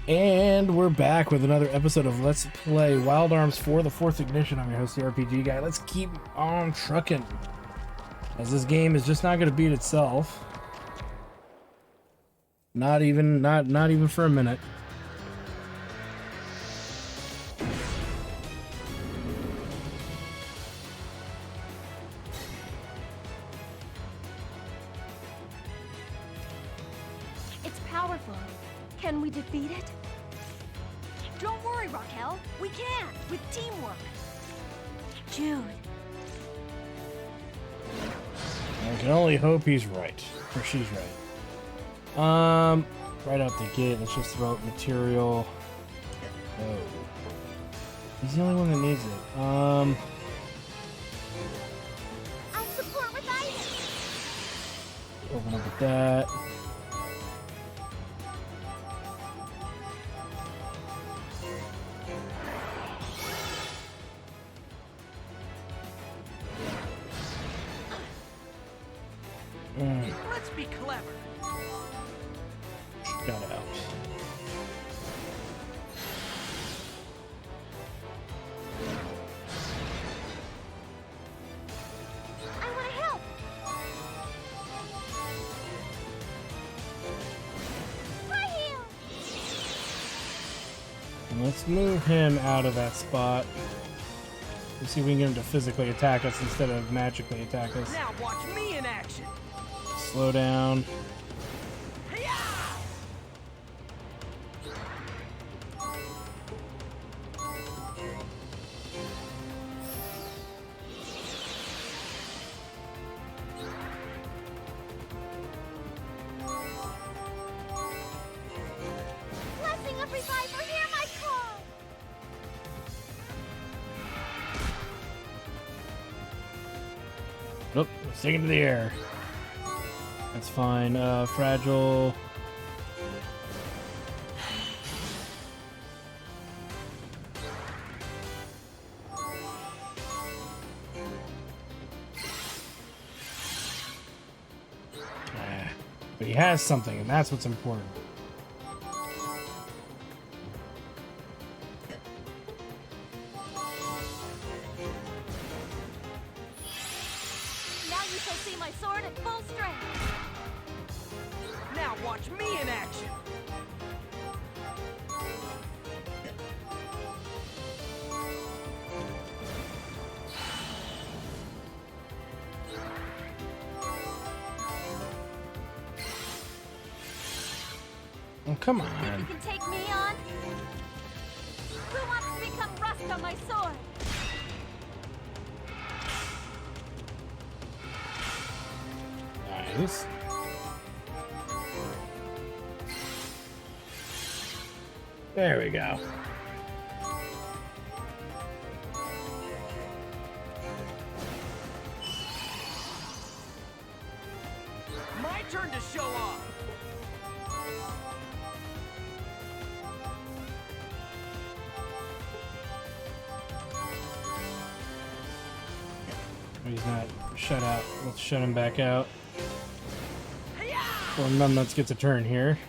And we're back with another episode of Let's Play Wild Arms 4, the 4th Ignition. I'm your host, the RPG guy. Let's keep on trucking, as this game is just not going to beat itself. Not even for a minute. It's powerful. Can we defeat it? Don't worry, Raquel. We can, with teamwork. Jude. I can only hope he's right. Or she's right. Right out the gate, let's just throw out material. Oh. He's the only one that needs it. I'll support with items. Open up with that. Let's be clever. Got out. I want to help. Right here. And let's move him out of that spot. Let's see if we can get him to physically attack us instead of magically attack us. Now watch me in action. Slow down. Hi-ya! Blessing of Reviver, hear my call. Nope, let's take him to the air. That's fine. Fragile. But he has something, and that's what's important. Now you shall see my sword at full strength. Now watch me in action. Oh, come Think on. you can take me on? Who wants to become rust on my sword? Nice. There we go. My turn to show off. He's not shut out. Let's shut him back out. Hi-ya! Well, Numbnuts gets a turn here.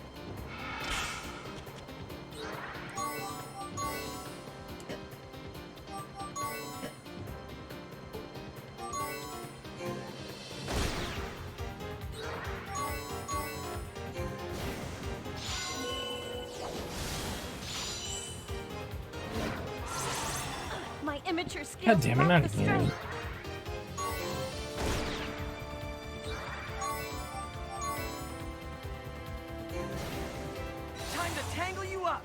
My immature skills. God damn it, lack not the again. strength. Time to tangle you up.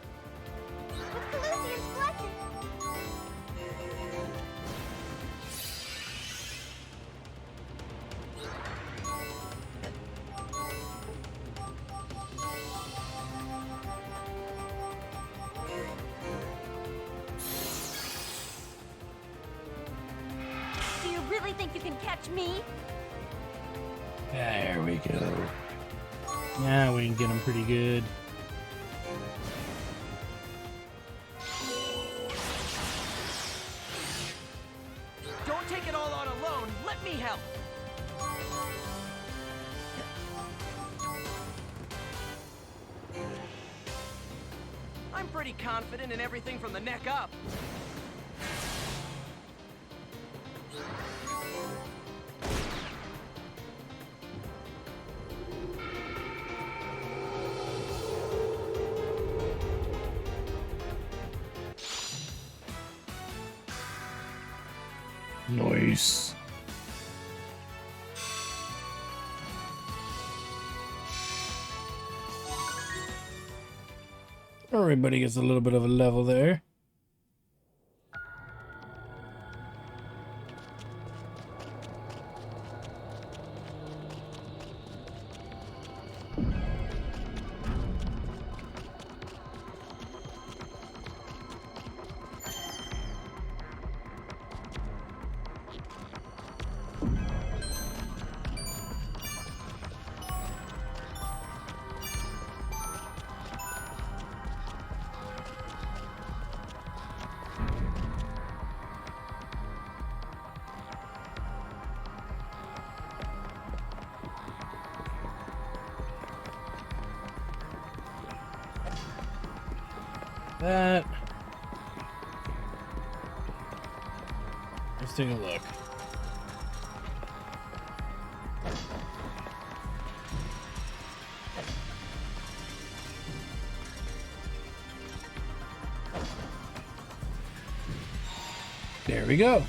With Calusian's blessing. Do you really think you can catch me? There we go. Yeah, we can get him pretty good. Don't take it all on alone. Let me help. I'm pretty confident in everything from the neck up. Nice. Everybody gets a little bit of a level there. That. Let's take a look. There we go.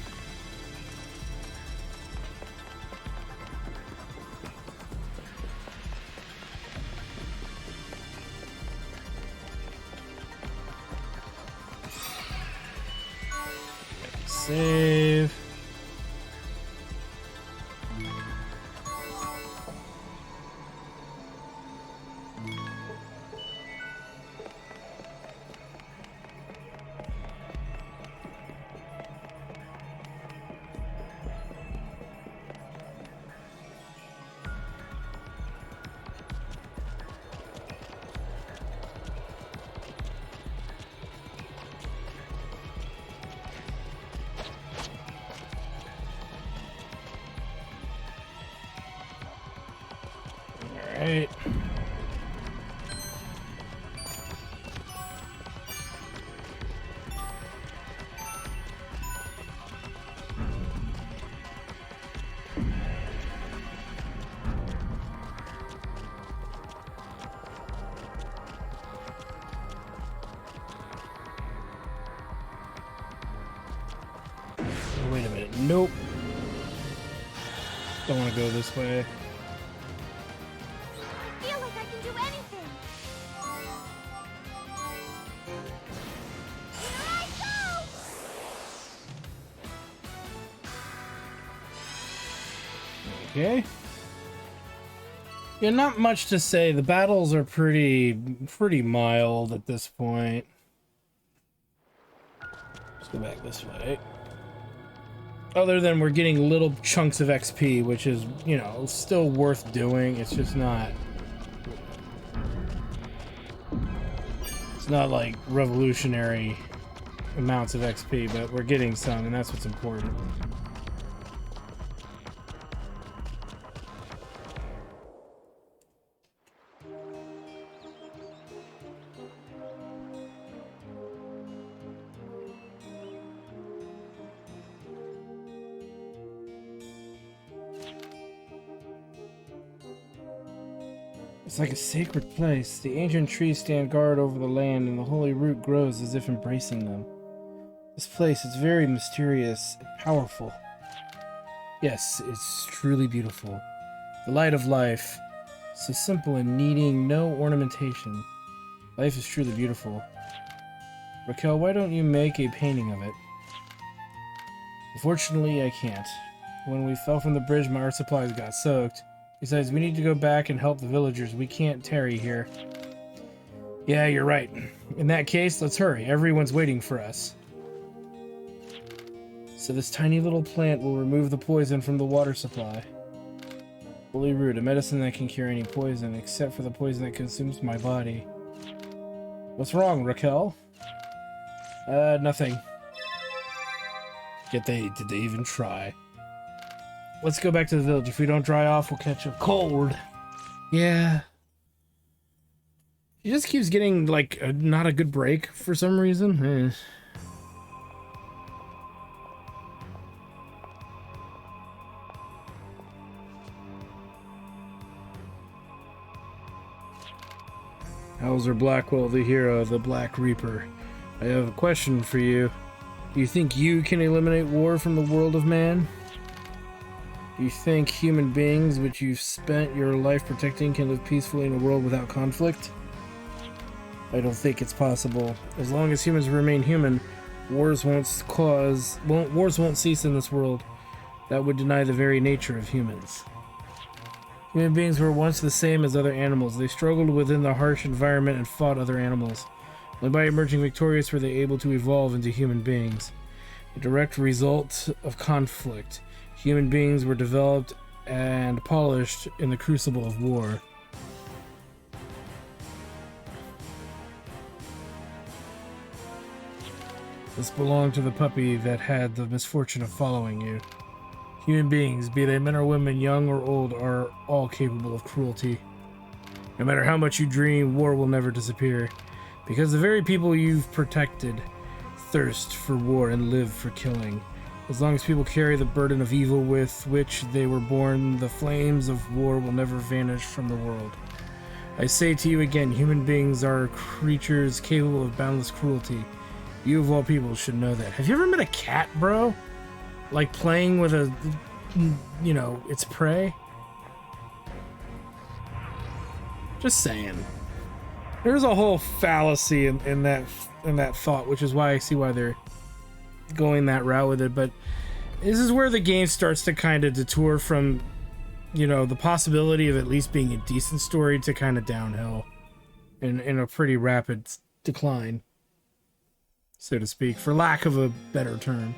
Save. Alright. Oh, wait a minute. Nope. Don't want to go this way. I feel like I can do anything. Here I go! Okay. Yeah, not much to say. The battles are pretty mild at this point. Let's go back this way. Other than we're getting little chunks of XP, which is, you know, still worth doing. It's just not... It's not like revolutionary amounts of XP, but we're getting some, and that's what's important. It's like a sacred place. The ancient trees stand guard over the land, and the holy root grows as if embracing them. This place is very mysterious and powerful. Yes, it's truly beautiful. The light of life. So simple and needing no ornamentation. Life is truly beautiful. Raquel, why don't you make a painting of it? Unfortunately, I can't. When we fell from the bridge, my art supplies got soaked. Besides, we need to go back and help the villagers. We can't tarry here. Yeah, you're right. In that case, let's hurry. Everyone's waiting for us. So this tiny little plant will remove the poison from the water supply. Holy root, a medicine that can cure any poison, except for the poison that consumes my body. What's wrong, Raquel? Nothing. Did they even try? Let's go back to the village. If we don't dry off, we'll catch a cold. Yeah. He just keeps getting, like, not a good break for some reason. Hauser Blackwell, the hero, the Black Reaper. I have a question for you. Do you think you can eliminate war from the world of man? Do you think human beings, which you've spent your life protecting, can live peacefully in a world without conflict? I don't think it's possible. As long as humans remain human, wars won't cease in this world. That would deny the very nature of humans. Human beings were once the same as other animals. They struggled within the harsh environment and fought other animals. Only by emerging victorious were they able to evolve into human beings. A direct result of conflict. Human beings were developed and polished in the crucible of war. This belonged to the puppy that had the misfortune of following you. Human beings, be they men or women, young or old, are all capable of cruelty. No matter how much you dream, war will never disappear. Because the very people you've protected thirst for war and live for killing. As long as people carry the burden of evil with which they were born, the flames of war will never vanish from the world. I say to you again, human beings are creatures capable of boundless cruelty. You of all people should know that. Have you ever met a cat, bro? Like playing with a, you know, its prey? Just saying. There's a whole fallacy in that thought, which is why I see why they're going that route with it. But this is where the game starts to kind of detour from, you know, the possibility of at least being a decent story to kind of downhill in a pretty rapid decline, so to speak, for lack of a better term.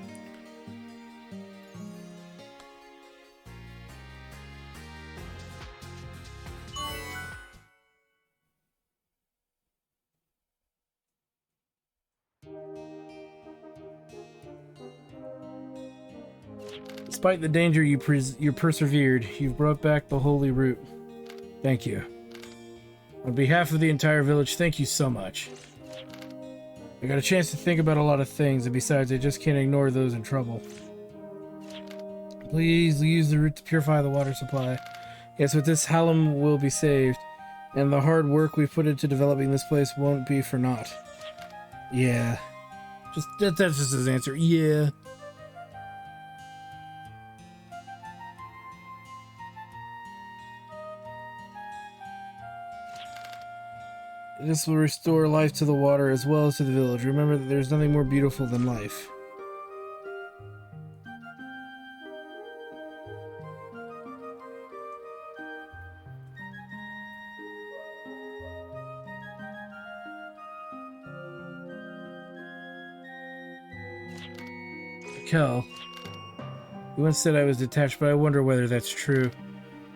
Despite the danger, you persevered. You've brought back the holy root. Thank you. On behalf of the entire village, thank you so much. I got a chance to think about a lot of things, and besides, I just can't ignore those in trouble. Please use the root to purify the water supply. Yes, with this, Hallam will be saved, and the hard work we've put into developing this place won't be for naught. Yeah. That's just his answer. Yeah. This will restore life to the water as well as to the village. Remember that there's nothing more beautiful than life. Kel, you once said I was detached, but I wonder whether that's true.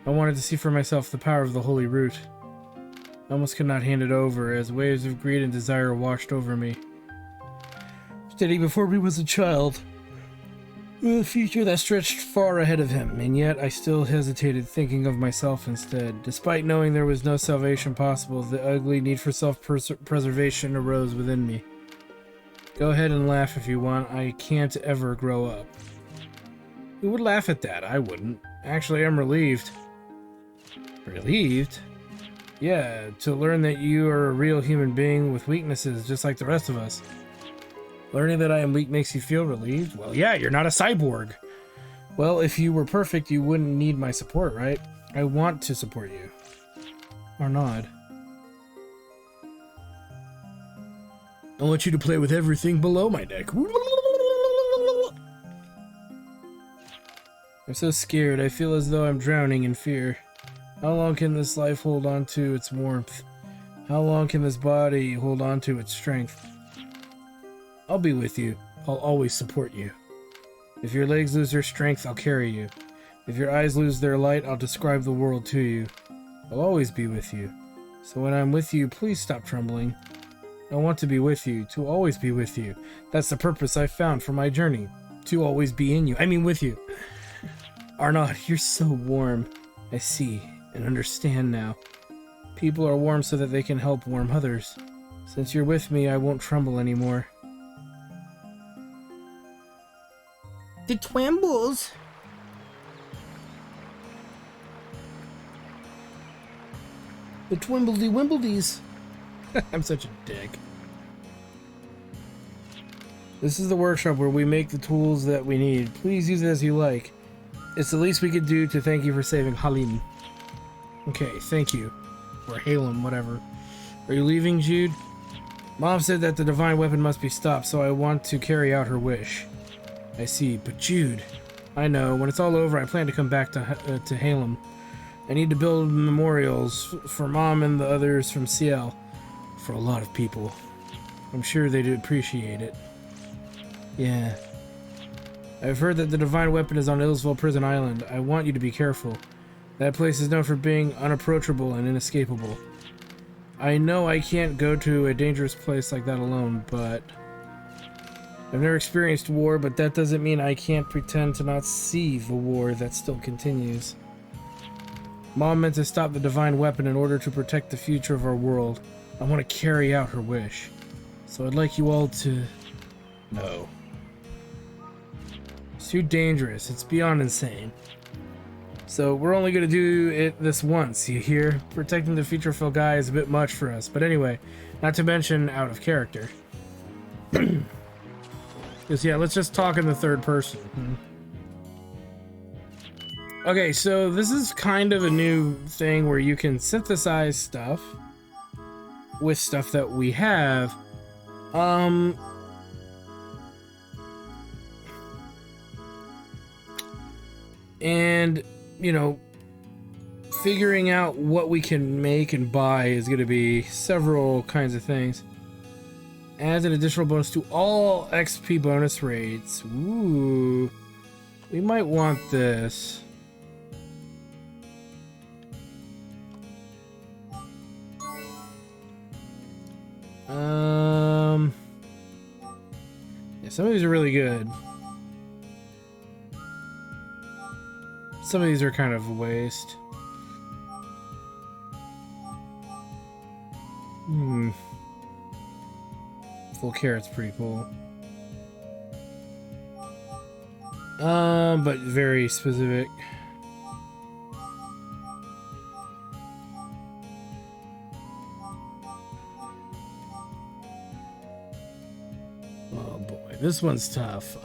I wanted to see for myself the power of the holy root. I almost could not hand it over, as waves of greed and desire washed over me. Standing before me was a child, with a future that stretched far ahead of him, and yet I still hesitated, thinking of myself instead. Despite knowing there was no salvation possible, the ugly need for self-preservation arose within me. Go ahead and laugh if you want. I can't ever grow up. Who would laugh at that? I wouldn't. Actually, I'm relieved. Relieved? Yeah, to learn that you are a real human being with weaknesses just like the rest of us. Learning that I am weak makes you feel relieved? Well, yeah, you're not a cyborg. Well, if you were perfect, you wouldn't need my support, right? I want to support you. Arnaud. I want you to play with everything below my neck. I'm so scared. I feel as though I'm drowning in fear. How long can this life hold on to its warmth? How long can this body hold on to its strength? I'll be with you. I'll always support you. If your legs lose their strength, I'll carry you. If your eyes lose their light, I'll describe the world to you. I'll always be with you. So when I'm with you, please stop trembling. I want to be with you, to always be with you. That's the purpose I've found for my journey. To always be in you. I mean with you. Arnaud, you're so warm. I see and understand now. People are warm so that they can help warm others. Since you're with me, I won't tremble anymore. The Twimbles! The Twimbledy Wimbledies! I'm such a dick. This is the workshop where we make the tools that we need. Please use it as you like. It's the least we could do to thank you for saving Halim. Okay, thank you. Or Halem, whatever. Are you leaving, Jude? Mom said that the divine weapon must be stopped, so I want to carry out her wish. I see, but Jude... I know, when it's all over, I plan to come back to Halem. I need to build memorials for Mom and the others from CL. For a lot of people. I'm sure they'd appreciate it. Yeah. I've heard that the divine weapon is on Illsville Prison Island. I want you to be careful. That place is known for being unapproachable and inescapable. I know I can't go to a dangerous place like that alone, but... I've never experienced war, but that doesn't mean I can't pretend to not see the war that still continues. Mom meant to stop the divine weapon in order to protect the future of our world. I want to carry out her wish. So I'd like you all to... No. It's too dangerous. It's beyond insane. So we're only going to do it this once, you hear? Protecting the future of Felgai is a bit much for us. But anyway, not to mention out of character. Because yeah, let's just talk in the third person. Okay, so this is kind of a new thing where you can synthesize stuff with stuff that we have. And, you know, figuring out what we can make and buy is going to be several kinds of things. Adds an additional bonus to all XP bonus rates. Ooh. We might want this. Yeah, some of these are really good. Some of these are kind of a waste. Full carrot's pretty cool. But very specific. Oh boy, this one's tough.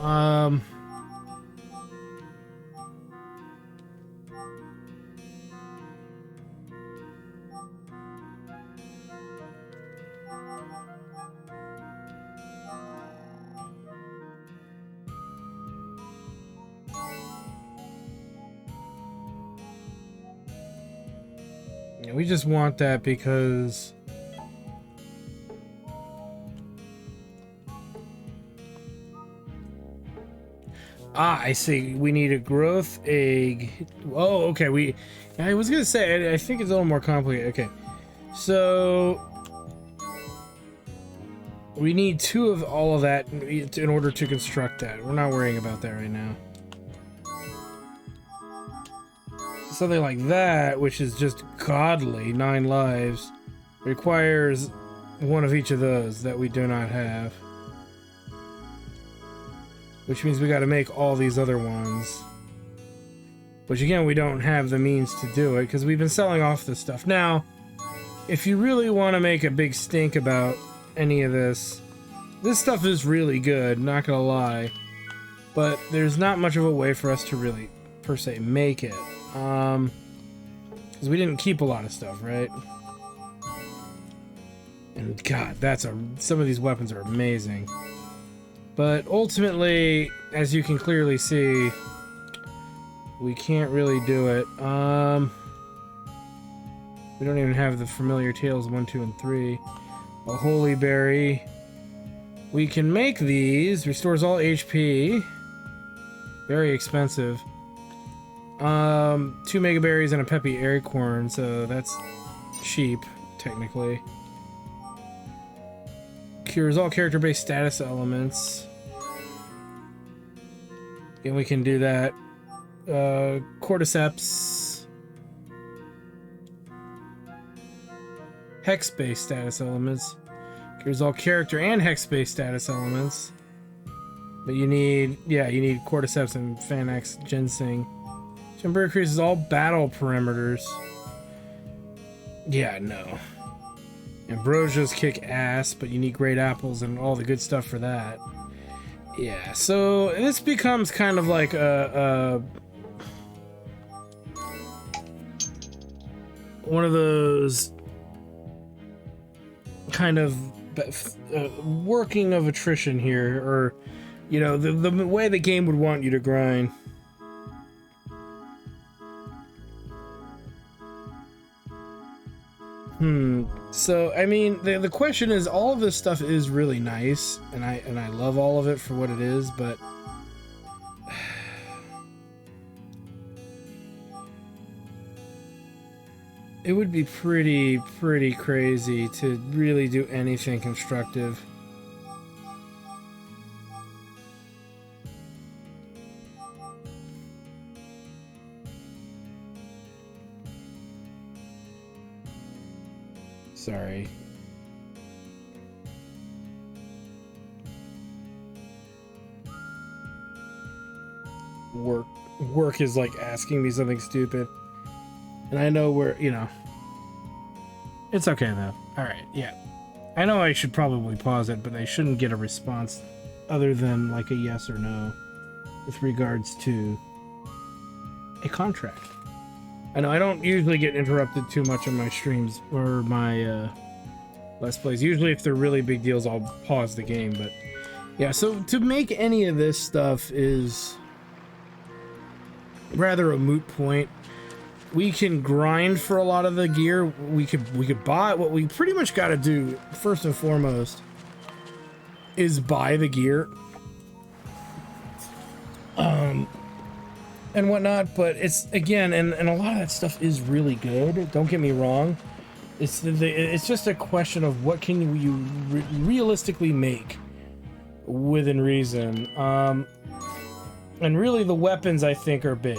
We just want that because I see. We need a growth egg. Oh, okay. I was gonna say I think it's a little more complicated. Okay, so we need 2 of all of that in order to construct that. We're not worrying about that right now. Something like that, which is just godly, 9 lives, requires 1 of each of those that we do not have. Which means we gotta make all these other ones. Which again, we don't have the means to do it, because we've been selling off this stuff. Now, if you really want to make a big stink about any of this stuff is really good, not gonna lie. But there's not much of a way for us to really, per se, make it. Because we didn't keep a lot of stuff, right? And god, some of these weapons are amazing. But ultimately, as you can clearly see, we can't really do it. We don't even have the familiar tales 1, 2, and 3. A holy berry. We can make these. Restores all HP. Very expensive. 2 mega berries and a peppy acorn, so that's cheap, technically. Cures all character-based status elements. And we can do that. Cordyceps. hex-based status elements. Here's all character and hex-based status elements. But you need, yeah, you need Cordyceps and Fanax Ginseng. Timber increases all battle perimeters. Yeah, no. Ambrosias kick ass, but you need great apples and all the good stuff for that. Yeah, so this becomes kind of like one of those kind of working of attrition here, or you know, the way the game would want you to grind. So I mean, the question is, all of this stuff is really nice, and I love all of it for what it is, but it would be pretty crazy to really do anything constructive. Sorry. Work is like asking me something stupid. And I know we're, you know. It's okay though. Alright, yeah. I know I should probably pause it, but I shouldn't get a response other than like a yes or no with regards to a contract. I know I don't usually get interrupted too much on my streams or my Let's Plays. Usually if they're really big deals, I'll pause the game, but yeah, so to make any of this stuff is rather a moot point. We can grind for a lot of the gear. We could buy. What we pretty much got to do first and foremost is buy the gear. And whatnot, but it's again, and a lot of that stuff is really good. Don't get me wrong. It's just a question of what can you realistically make within reason. And really, the weapons I think are big.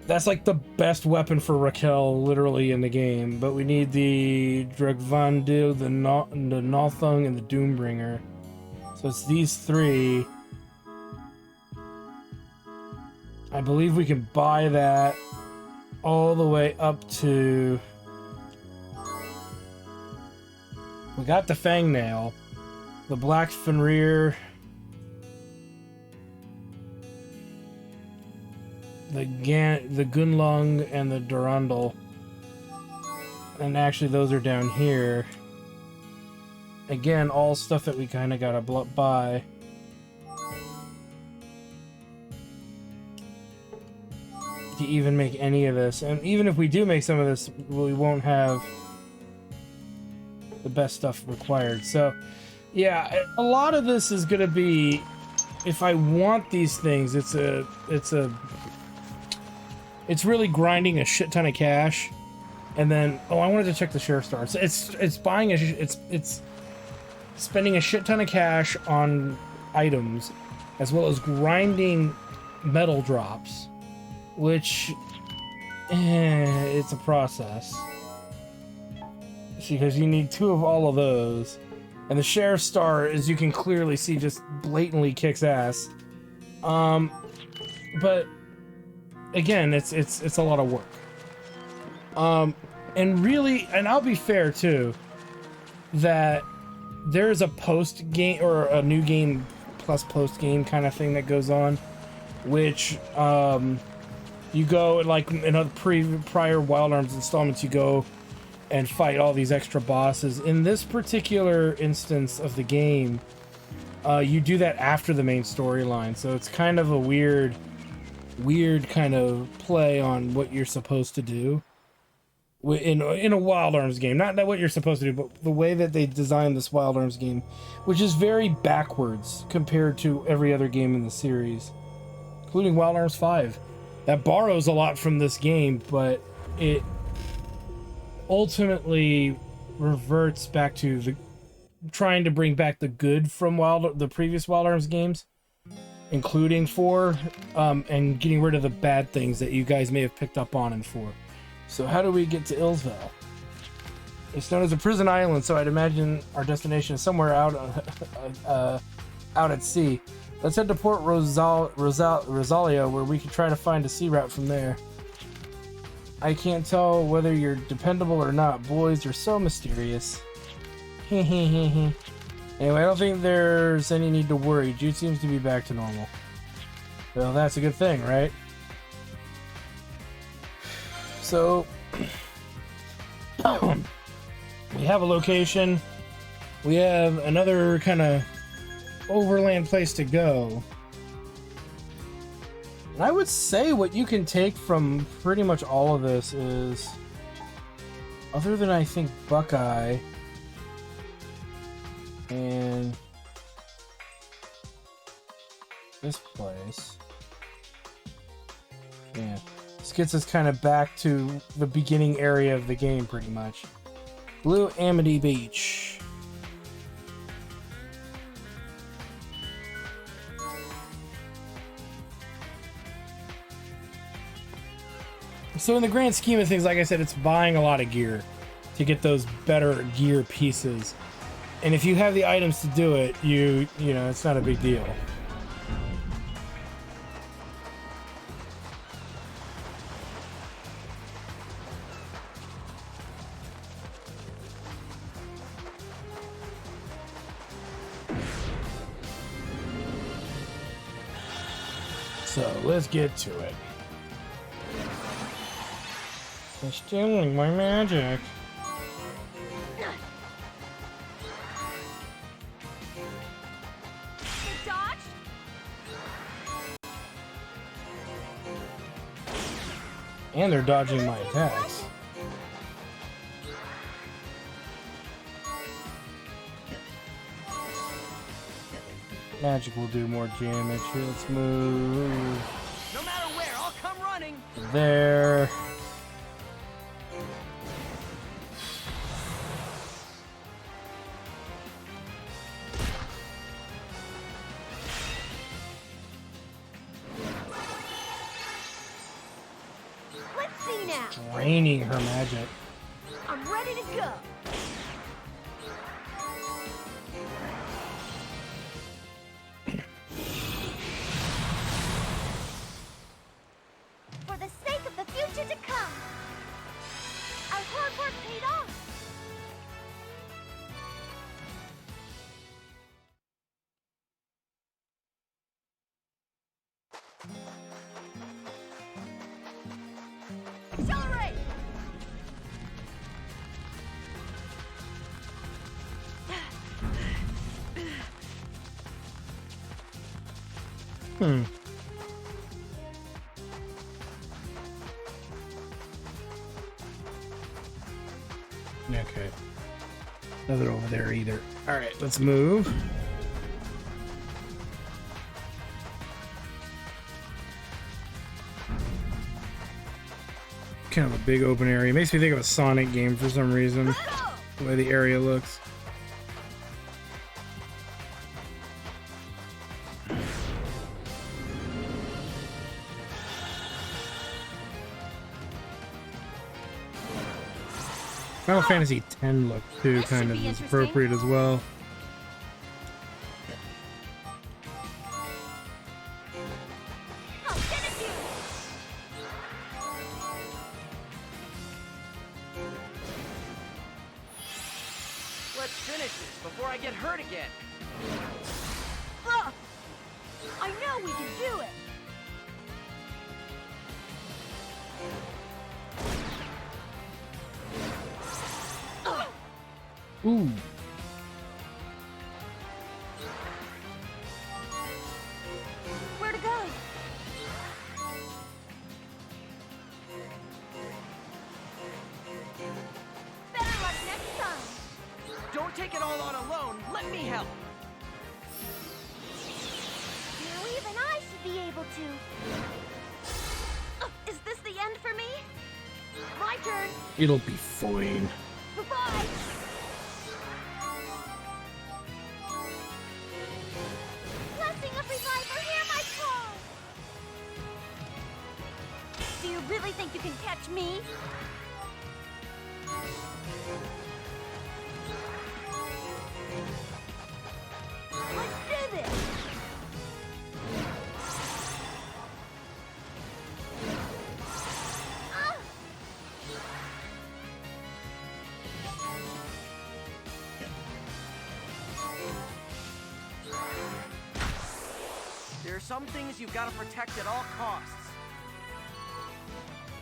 That's like the best weapon for Raquel, literally in the game. But we need the Dragvandil, the Nothung, and the Doombringer. So it's these three. I believe we can buy that all the way up to... We got the Fangnail, the Black Fenrir, the Gunlung, and the Durandal. And actually those are down here. Again, all stuff that we kind of gotta buy. To even make any of this, and even if we do make some of this, we won't have the best stuff required. So yeah, a lot of this is gonna be, if I want these things, it's really grinding a shit ton of cash, and then I wanted to check the share star. So it's buying it's spending a shit ton of cash on items, as well as grinding metal drops. Which, it's a process. See, because you need 2 of all of those. And the share star, as you can clearly see, just blatantly kicks ass. But, again, it's a lot of work. And really, and I'll be fair too, that there's a post-game, or a new game plus post-game kind of thing that goes on, which, you go, like in other prior Wild Arms installments, you go and fight all these extra bosses. In this particular instance of the game, you do that after the main storyline, so it's kind of a weird kind of play on what you're supposed to do in a Wild Arms game. Not what you're supposed to do, but the way that they designed this Wild Arms game, which is very backwards compared to every other game in the series, including Wild Arms 5. That borrows a lot from this game, but it ultimately reverts back to trying to bring back the good from the previous Wild Arms games, including 4, and getting rid of the bad things that you guys may have picked up on in 4. So how do we get to Ilsval? It's known as a prison island, so I'd imagine our destination is somewhere out out at sea. Let's head to Port Rosalia, where we can try to find a sea route from there. I can't tell whether you're dependable or not. Boys are so mysterious. Anyway, I don't think there's any need to worry. Jude seems to be back to normal. Well, that's a good thing, right? So, we have a location. We have another kind of overland place to go. And I would say what you can take from pretty much all of this is, other than I think Buckeye and this place, yeah, this gets us kind of back to the beginning area of the game pretty much. Blue Amity Beach. So in the grand scheme of things, like I said, it's buying a lot of gear to get those better gear pieces. And if you have the items to do it, you know, it's not a big deal. So let's get to it. They're stealing my magic. Good dodge. And they're dodging my attacks. Magic will do more damage. Let's move. No matter where, I'll come running. There. Let's see now. Draining her magic. I'm ready to go. For the sake of the future to come, our hard work paid off. Accelerate! Okay. Nothing over there either. Alright, let's move. Kind of a big open area. Makes me think of a Sonic game for some reason. The way the area looks. Final Fantasy X look too This kind should of be is interesting. appropriate as well. I'll finish you. Let's finish this before I get hurt again. Ugh. I know we can do it. Ugh. Ooh. Where to go? Better luck next time. Don't take it all on alone. Let me help. Now even I should be able to. Is this the end for me? My turn. It'll be fine. Goodbye. Blessing of Reviver, hear my call. Do you really think you can catch me? are some things you've got to protect at all costs.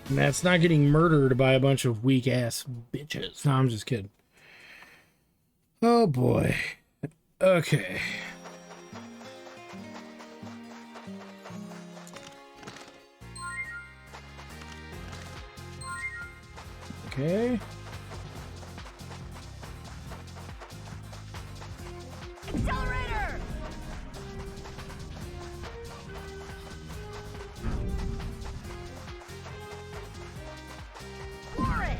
And that's not getting murdered by a bunch of weak-ass bitches. No, I'm just kidding. Oh, boy. Okay. Okay. Accelerator! For it!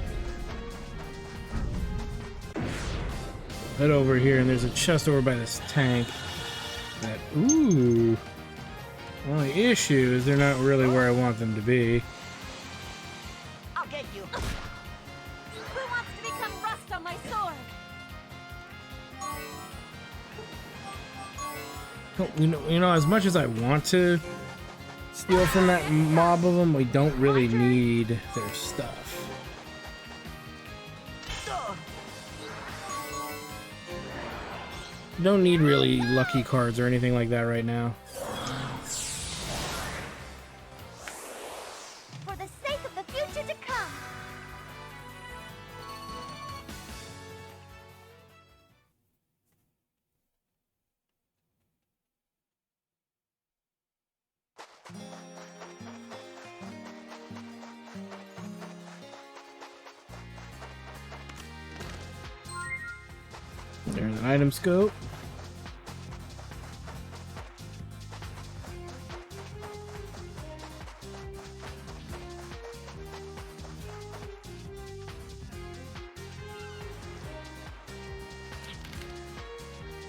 Head over here, and there's a chest over by this tank. That, ooh. The only issue is they're not really where I want them to be. I'll get you. Who wants to become rust on my sword? You know, as much as I want to steal from that mob of them, we don't really need their stuff. Don't need really lucky cards or anything like that right now. For the sake of the future to come. There's an item scope.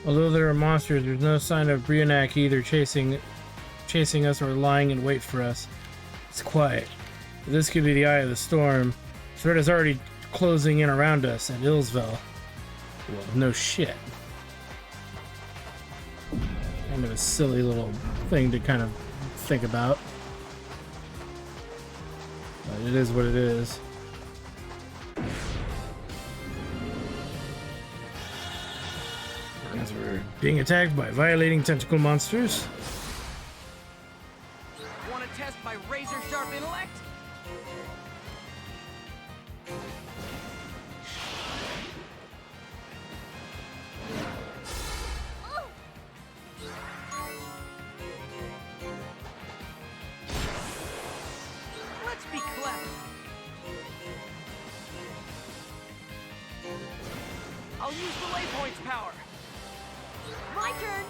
Although there are monsters, there's no sign of Brionac either chasing us or lying in wait for us. It's quiet. This could be the eye of the storm. Threat is already closing in around us at Illsville. Well, no shit. Kind of a silly little thing to kind of think about. But it is what it is. As we're being attacked by violating tentacle monsters. Want to test my razor-sharp intellect? Let's be clever. I'll use the lay point's power. My turn.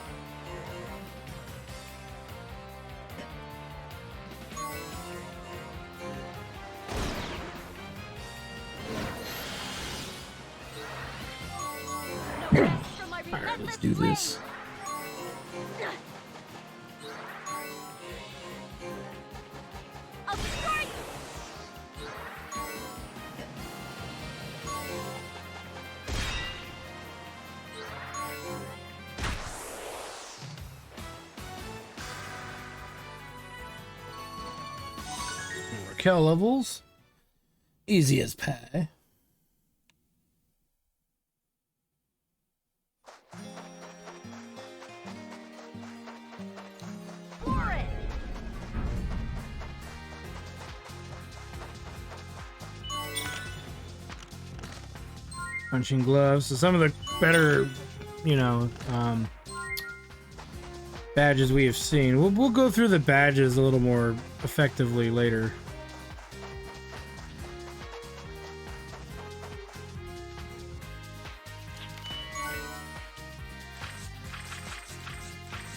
No rest from my Alright, let's relentless do this. swing. I'll destroy you. Raquel levels. Easy as pie. For it. Punching gloves. So some of the better, you know, badges we have seen. We'll go through the badges a little more effectively later.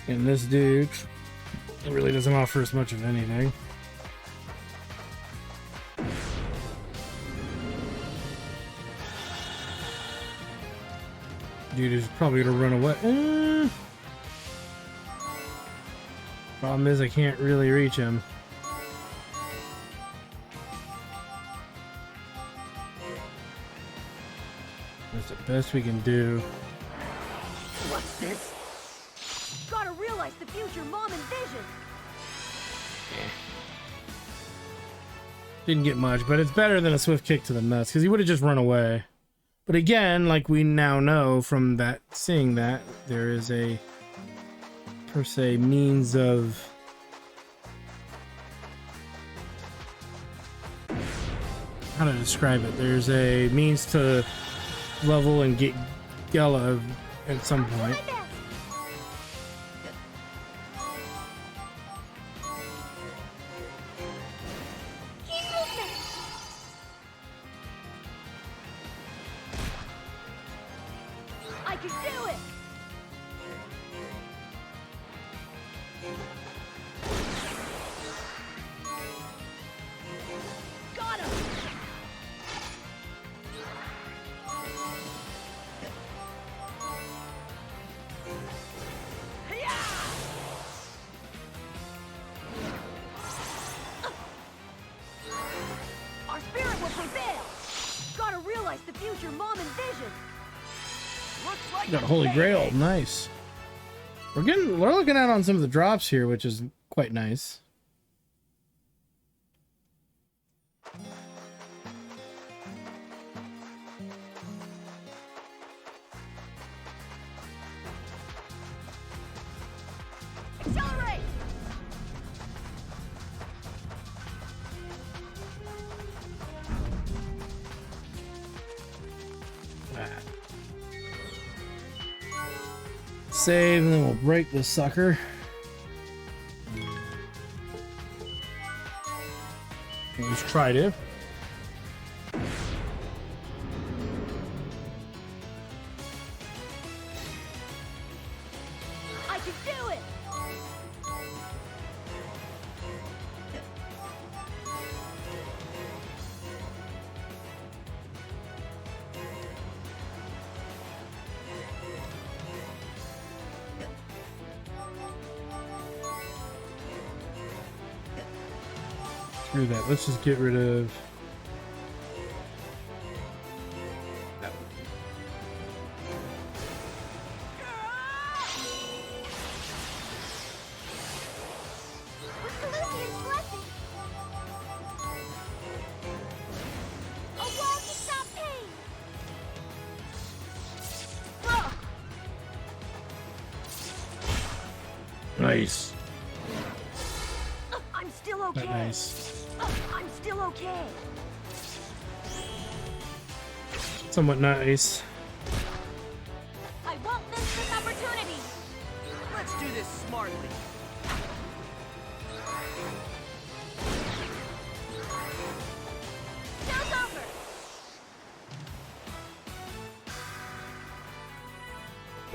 And this dude really doesn't offer us much of anything. Dude is probably gonna run away. Problem is I can't really reach him. That's the best we can do. What's this? Gotta realize the future Mom envisioned. Didn't get much, but it's better than a swift kick to the nuts, because he would have just run away. But again, like we now know from that, seeing that, there is a, per se, means of how to describe it. There's a means to level and get Gela at some point. I can do it! Got him! Our spirit will prevail! Gotta realize the future Mom envisioned! Looks like Got a Holy Grail, nice. We're looking out on some of the drops here, which is quite nice. Accelerate! Save, and then we'll break this sucker. Let's try to. I can do it! Screw that. Let's just get rid of. With Calusian's blessing! A wall to stop pain! Ugh! Nice. I'm still okay! Nice. I'm still okay! Somewhat nice. I won't miss this opportunity! Let's do this smartly. Show's over!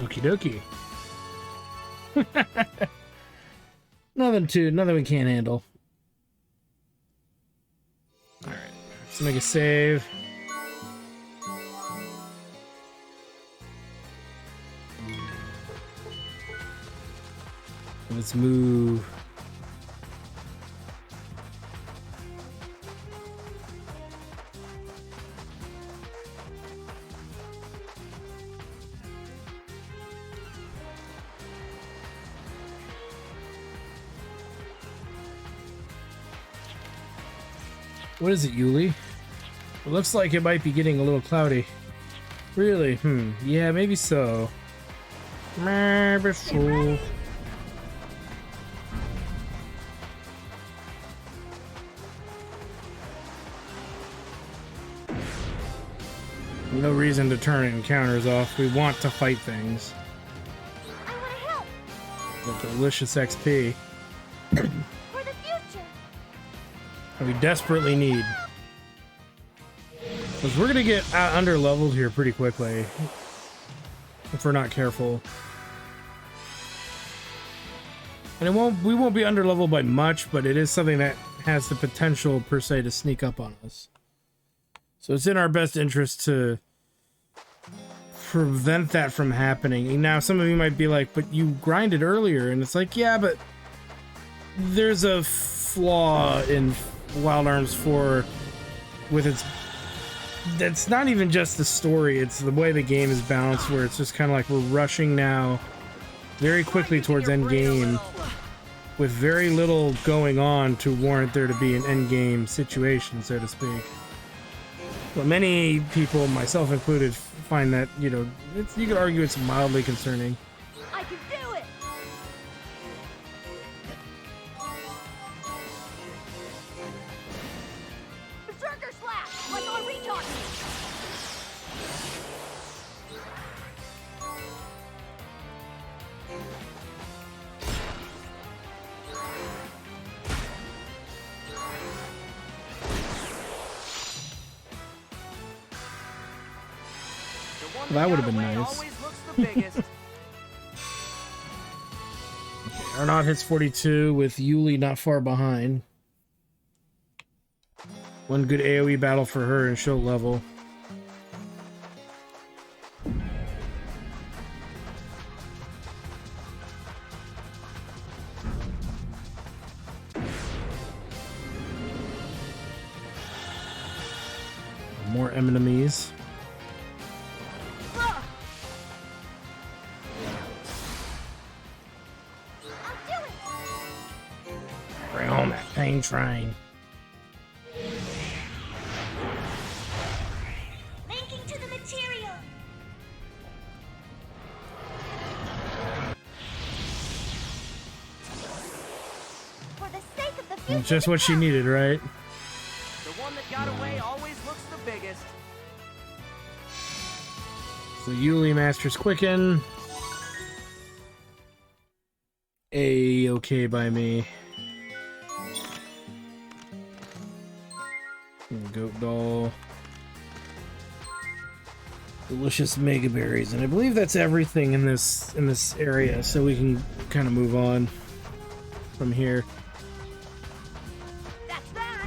Okie dokie. Nothing we can't handle. Alright, let's make a save. Let's move. What is it, Yuli? It looks like it might be getting a little cloudy. Really? Yeah, maybe so. Maybe so. No reason to turn encounters off. We want to fight things. I want to help! The delicious XP. For the future! And we desperately need. Because we're gonna get under leveled here pretty quickly if we're not careful. And we won't be under leveled by much, but it is something that has the potential per se to sneak up on us. So it's in our best interest to prevent that from happening. And now some of you might be like, but you grinded earlier, and it's like, yeah, but there's a flaw in Wild Arms 4 with its. That's not even just the story, it's the way the game is balanced, where it's just kind of like we're rushing now very quickly towards end game with very little going on to warrant there to be an end game situation, so to speak. But many people, myself included, find that, you know, you could argue it's mildly concerning. I can do it! Berserker slash! Let's The one That would have got been away nice. always looks the biggest. Arnott hits 42 with Yuli not far behind. One good AoE battle for her and she'll level. More enemies. I'll do it. Bring on that pain train. Linking to the material. For the sake of the future. That's just what she needed, right? The one that got away always looks the biggest. So Yuli masters Quicken. A-okay by me. Goat doll. Delicious mega berries, and I believe that's everything in this area. So we can kind of move on from here. That's that.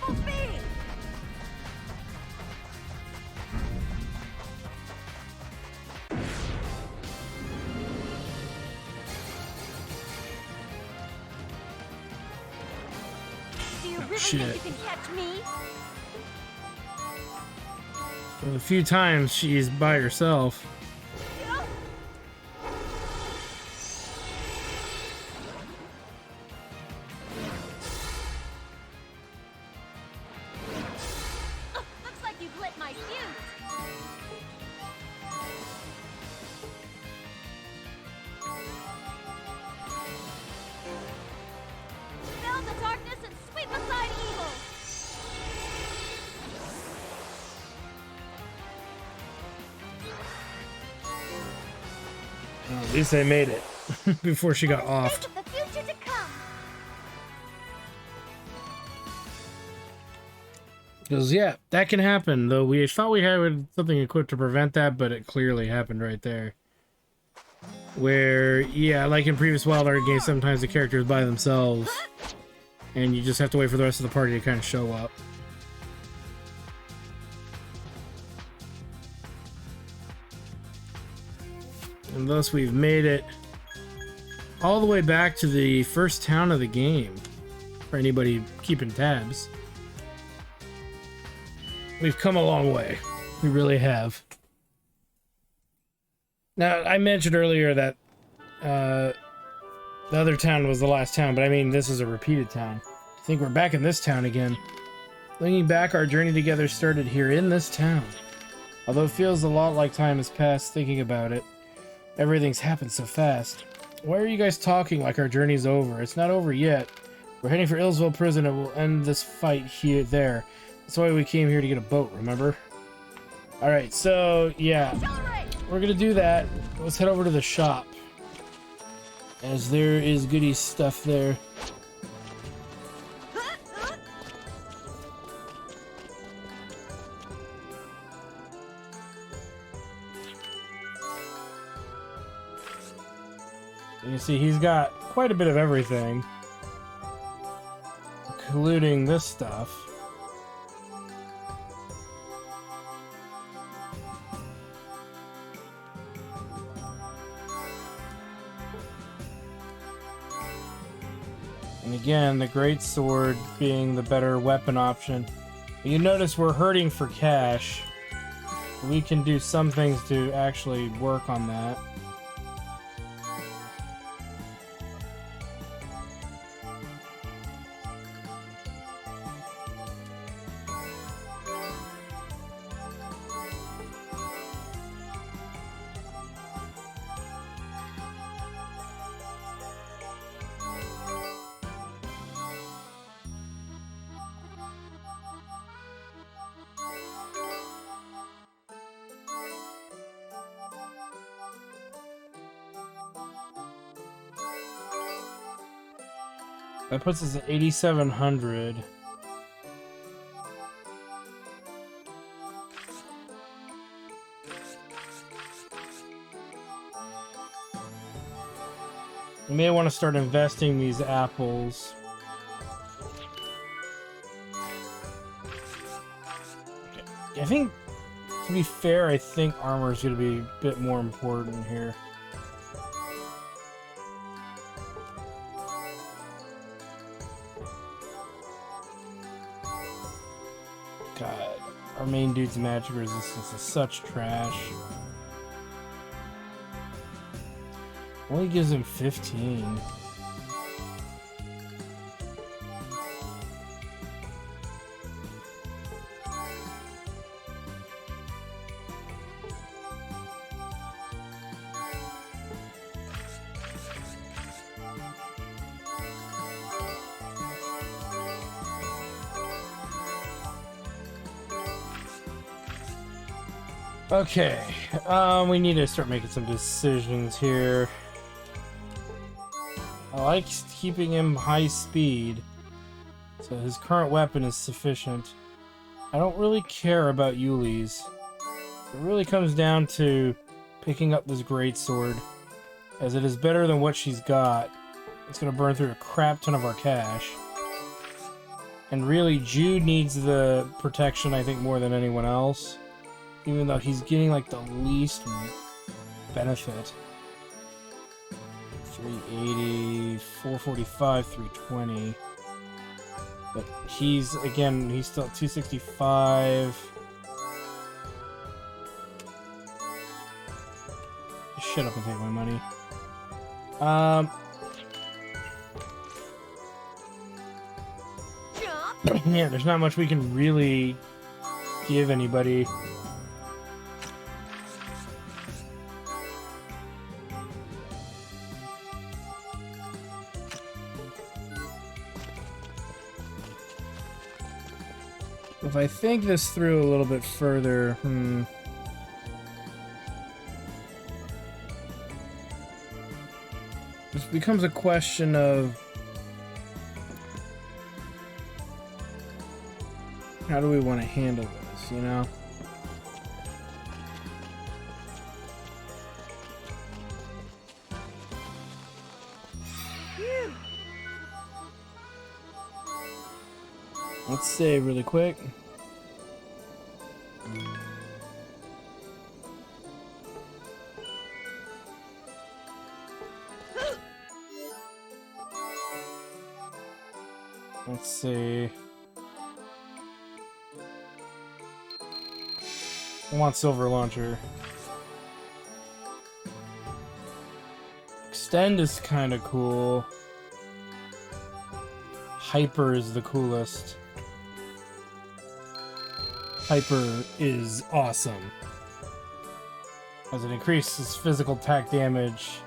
Full speed. Do you really shit. think you can catch me? A few times she's by herself. Looks like you've lit my fuse. Spell the darkness and sweep aside evil. Well, at least they made it before she got offed. Think of the future to come. Because, yeah, that can happen, though we thought we had something equipped to prevent that, but it clearly happened right there. Where, yeah, like in previous Wild Art games, sometimes the character is by themselves, and you just have to wait for the rest of the party to kind of show up. And thus we've made it all the way back to the first town of the game, for anybody keeping tabs. We've come a long way. We really have. Now, I mentioned earlier that the other town was the last town, but I mean, this is a repeated town. I think we're back in this town again. Looking back, our journey together started here in this town. Although it feels a lot like time has passed thinking about it, everything's happened so fast. Why are you guys talking like our journey's over? It's not over yet. We're heading for Illsville Prison and we'll end this fight there. That's why we came here to get a boat, remember? Alright, so, yeah. We're gonna do that. Let's head over to the shop. As there is goody stuff there. You can see he's got quite a bit of everything, including this stuff. And again, the great sword being the better weapon option. You notice we're hurting for cash. We can do some things to actually work on that. That puts us at 8,700. We may want to start investing these apples. Okay. I think, to be fair, I think armor is going to be a bit more important here. God, our main dude's magic resistance is such trash. Only gives him 15. Okay, we need to start making some decisions here. I like keeping him high speed, so his current weapon is sufficient. I don't really care about Yuli's. It really comes down to picking up this greatsword, as it is better than what she's got. It's going to burn through a crap ton of our cash. And really, Jude needs the protection, I think, more than anyone else. Even though he's getting, like, the least benefit. 380, 445, 320. But he's, again, he's still at 265. Shut up and take my money. Yeah, there's not much we can really give anybody. If I think this through a little bit further, this becomes a question of how do we want to handle this, you know? Let's save really quick. Let's see. I want silver launcher. Extend is kind of cool. Hyper is the coolest. Hyper is awesome, as it increases physical attack damage.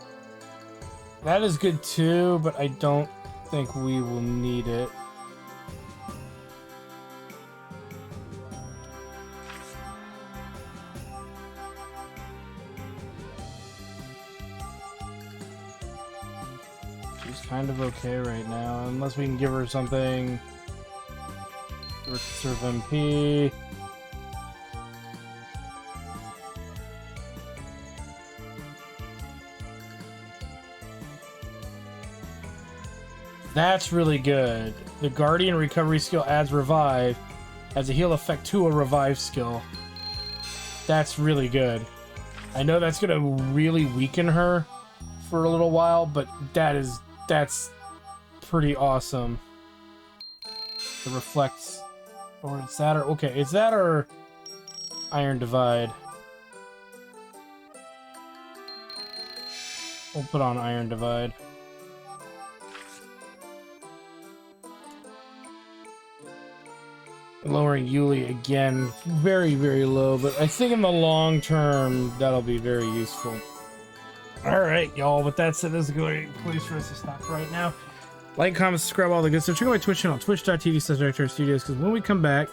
That is good too, but I don't think we will need it. She's kind of okay right now, unless we can give her something. Serve MP. That's really good. The Guardian recovery skill adds revive as a heal effect to a revive skill. That's really good. I know that's gonna really weaken her for a little while, but that's pretty awesome. It reflects, or is that, or okay, is that or Iron Divide? We'll put on Iron Divide. Lowering Yuli again, very, very low, but I think in the long term, that'll be very useful. Alright, y'all, with that said, this is a good place for us to stop right now. Like, comment, subscribe, all the good stuff. Check out my Twitch channel, twitch.tv/Studios, because when we come back,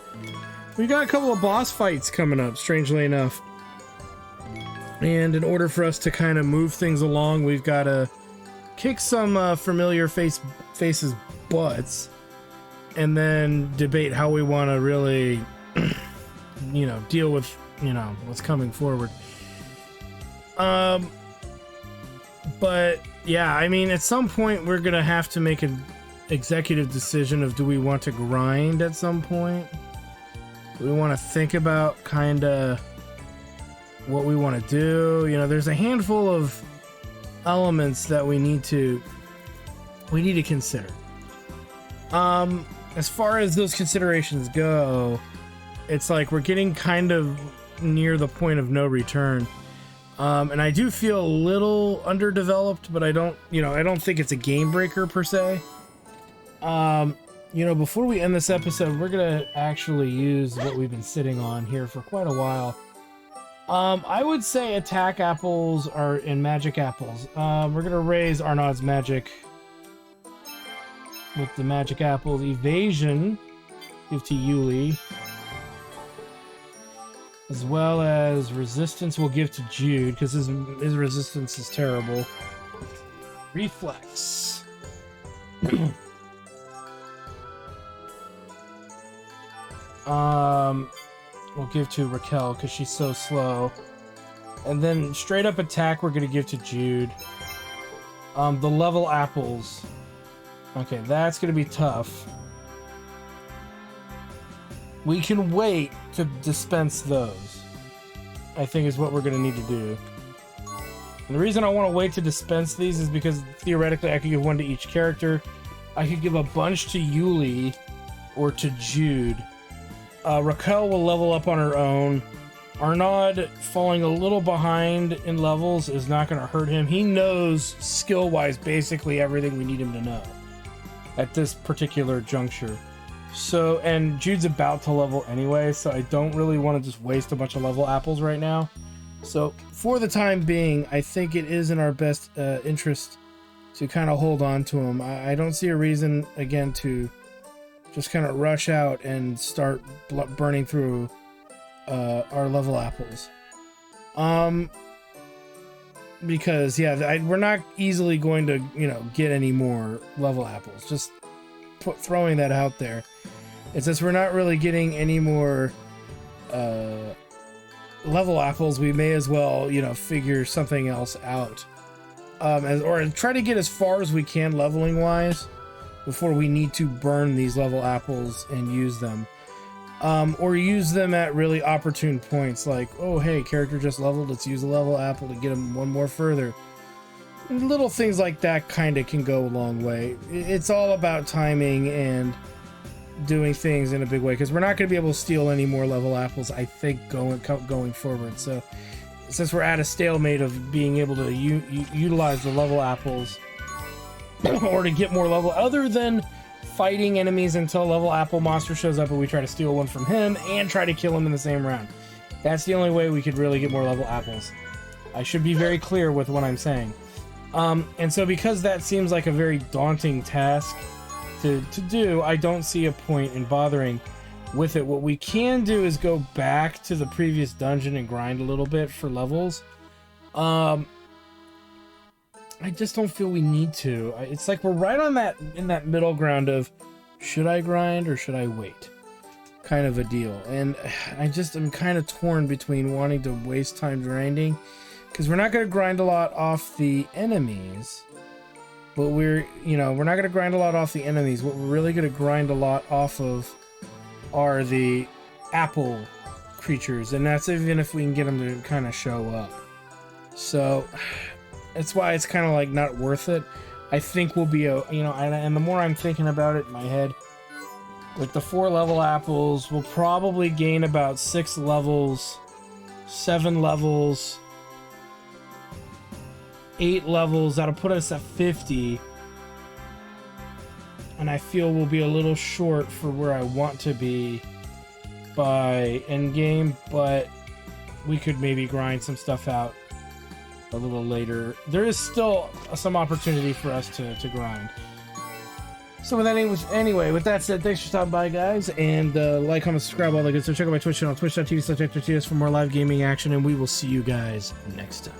we got a couple of boss fights coming up, strangely enough. And in order for us to kind of move things along, we've got to kick some familiar faces butts and then debate how we want to really, deal with, what's coming forward. But yeah, I mean, at some point we're gonna have to make an executive decision of, do we want to grind at some point? Do we want to think about kind of what we want to do? There's a handful of elements that we need to consider. As far as those considerations go, it's like we're getting kind of near the point of no return. And I do feel a little underdeveloped, but I don't think it's a game breaker per se. Before we end this episode, we're gonna actually use what we've been sitting on here for quite a while. I would say attack apples and magic apples. We're gonna raise Arnaud's magic with the magic apples. Evasion, give to Yuli. As well as resistance we'll give to Jude, because his resistance is terrible. Reflex. We'll give to Raquel because she's so slow. And then straight up attack we're gonna give to Jude. The level apples. Okay, that's gonna be tough. We can wait to dispense those, I think, is what we're gonna need to do. And the reason I want to wait to dispense these is because theoretically I could give one to each character. I could give a bunch to Yuli or to Jude. Raquel will level up on her own. Arnaud falling a little behind in levels is not going to hurt him. He knows skill-wise basically everything we need him to know at this particular juncture. So, and Jude's about to level anyway, so I don't really want to just waste a bunch of level apples right now. So, for the time being, I think it is in our best interest to kind of hold on to him. I don't see a reason, again, to just kind of rush out and start burning through our level apples. Because, yeah, we're not easily going to, get any more level apples. Just throwing that out there. It's just we're not really getting any more level apples. We may as well, figure something else out. Or try to get as far as we can leveling wise before we need to burn these level apples and use them. Or use them at really opportune points, like, oh hey, character just leveled, let's use a level apple to get him one more further. Little things like that kind of can go a long way. It's all about timing and doing things in a big way, because we're not going to be able to steal any more level apples, I think, going forward. So since we're at a stalemate of being able to utilize the level apples or to get more level, other than fighting enemies until a level apple monster shows up and we try to steal one from him and try to kill him in the same round. That's the only way we could really get more level apples. I should be very clear with what I'm saying. And so because that seems like a very daunting task to do, I don't see a point in bothering with it. What we can do is go back to the previous dungeon and grind a little bit for levels. I just don't feel we need to. It's like we're right on in that middle ground of, should I grind or should I wait? Kind of a deal. And I'm kind of torn between wanting to waste time grinding, because we're not going to grind a lot off the enemies, but we're not going to grind a lot off the enemies. What we're really going to grind a lot off of are the apple creatures, and that's even if we can get them to kind of show up. So that's why it's kind of like not worth it. I think we'll be and the more I'm thinking about it in my head, with the 4 level apples, we'll probably gain about 6 levels, 7 levels, 8 levels. That'll put us at 50. And I feel we'll be a little short for where I want to be by endgame, but we could maybe grind some stuff out a little later. There is still some opportunity for us to grind. So with that said, thanks for stopping by, guys, and like, comment, subscribe, all that good stuff. Check out my Twitch channel, twitch.tv/TS for more live gaming action, and we will see you guys next time.